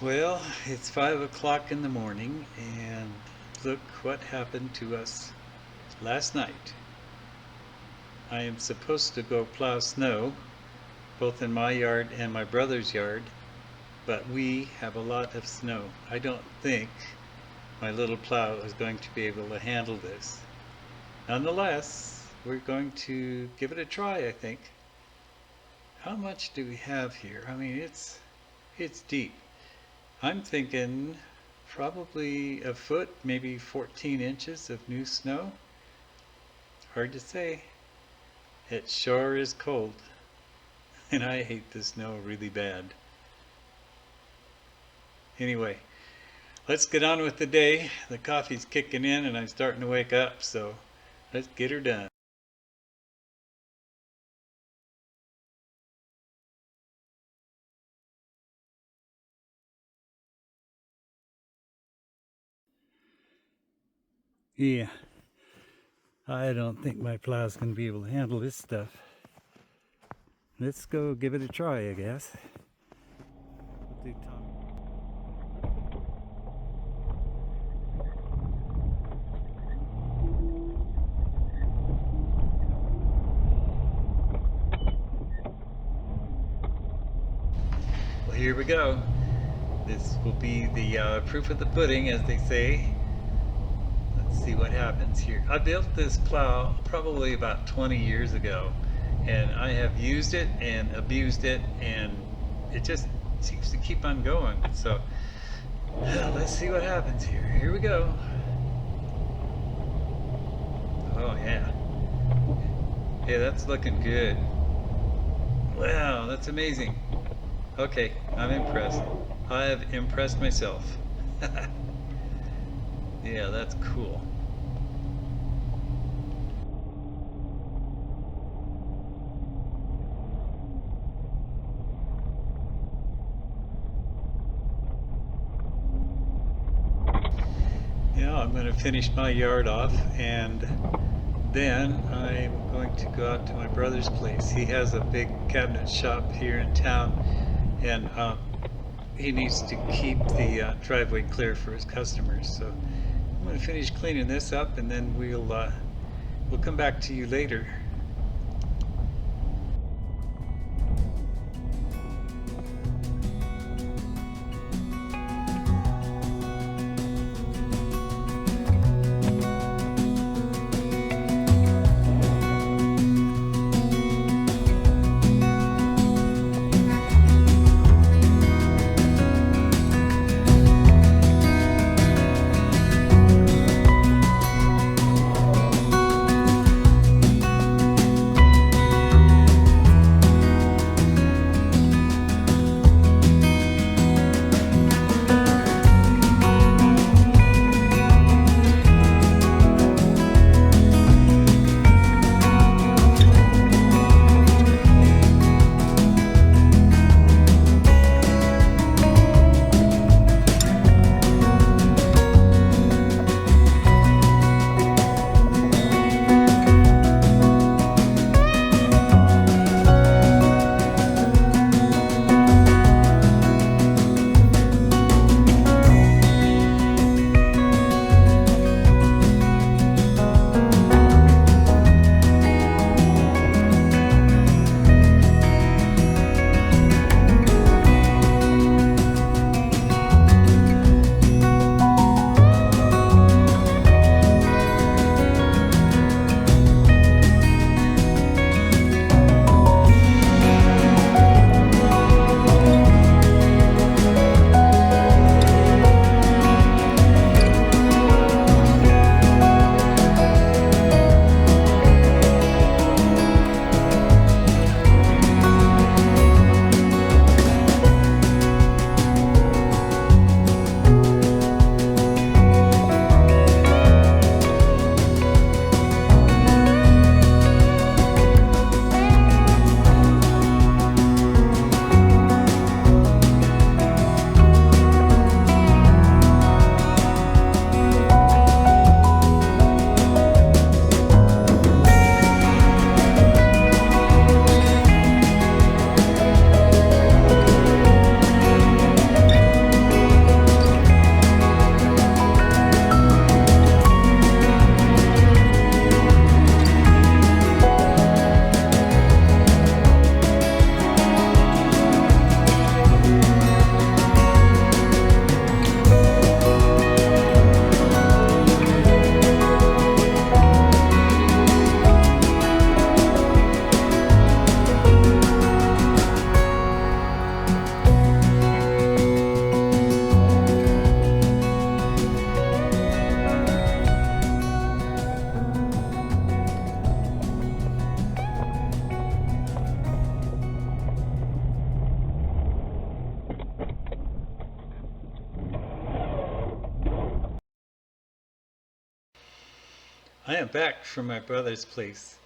Well, it's 5 o'clock in the morning, and look what happened to us last night. I am supposed to go plow snow, both in my yard and my brother's yard, but we have a lot of snow. I don't think my little plow is going to be able to handle this. Nonetheless, we're going to give it a try, I think. How much do we have here? I mean, it's deep. I'm thinking probably a foot, maybe 14 inches of new snow. Hard to say. It sure is cold, and I hate the snow really bad. Anyway, let's get on with the day. The coffee's kicking in and I'm starting to wake up, so let's get her done. Yeah, I don't think my plow's going to be able to handle this stuff. Let's go give it a try, I guess. We'll do Tom. Well, here we go. This will be the proof of the pudding, as they say. Let's see what happens here. I built this plow probably about 20 years ago, and I have used it and abused it, and it just seems to keep on going. So let's see what happens here. Here we go. Oh yeah. Yeah, that's looking good. Wow, that's amazing. Okay, I'm impressed. I have impressed myself. Yeah, that's cool. Yeah, I'm going to finish my yard off, and then I'm going to go out to my brother's place. He has a big cabinet shop here in town, and he needs to keep the driveway clear for his customers. So I'm going to finish cleaning this up, and then we'll come back to you later. I am back from my brother's place.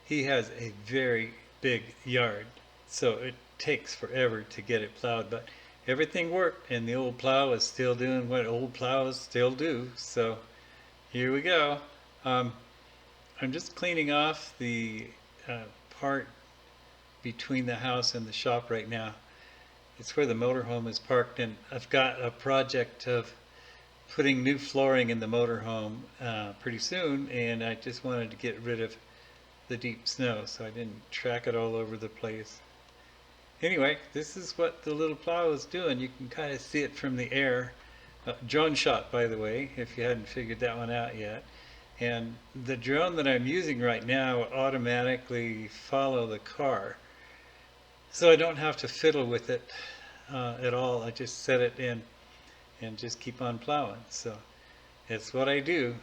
He has a very big yard, so it takes forever to get it plowed, but everything worked and the old plow is still doing what old plows still do. So here we go. Um, I'm just cleaning off the part between the house and the shop right now. It's where the motorhome is parked, and I've got a project of putting new flooring in the motorhome pretty soon, and I just wanted to get rid of the deep snow so I didn't track it all over the place. Anyway, this is what the little plow is doing. You can kind of see it from the air. Drone shot, by the way, if you hadn't figured that one out yet. And the drone that I'm using right now will automatically follow the car. So I don't have to fiddle with it at all. I just set it in and just keep on plowing. So it's what I do.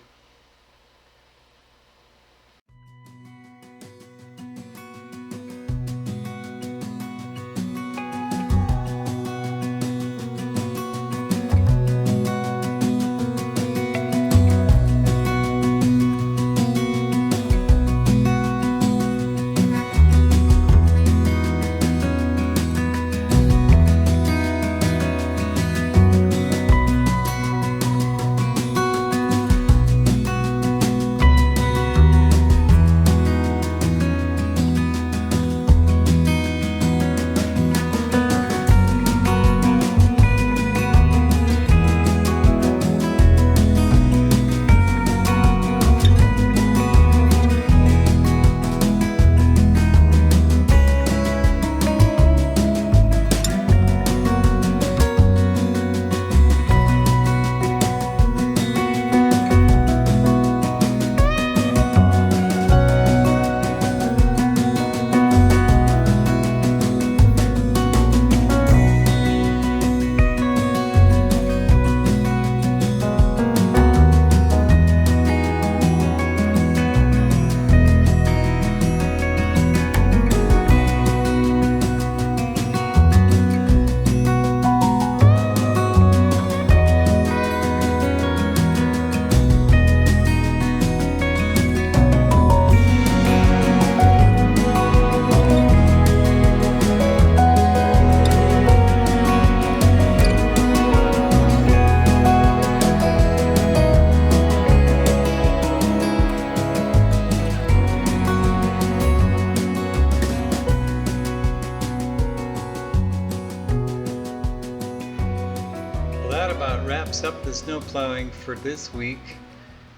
Well, that about wraps up the snow plowing for this week.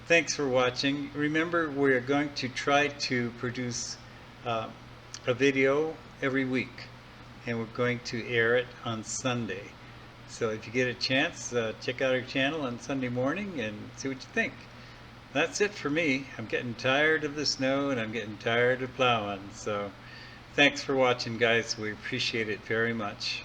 Thanks for watching. Remember, we're going to try to produce uh, a video every week, and we're going to air it on Sunday. So if you get a chance, check out our channel on Sunday morning and see what you think. That's it for me. I'm getting tired of the snow and I'm getting tired of plowing. So thanks for watching, guys. We appreciate it very much.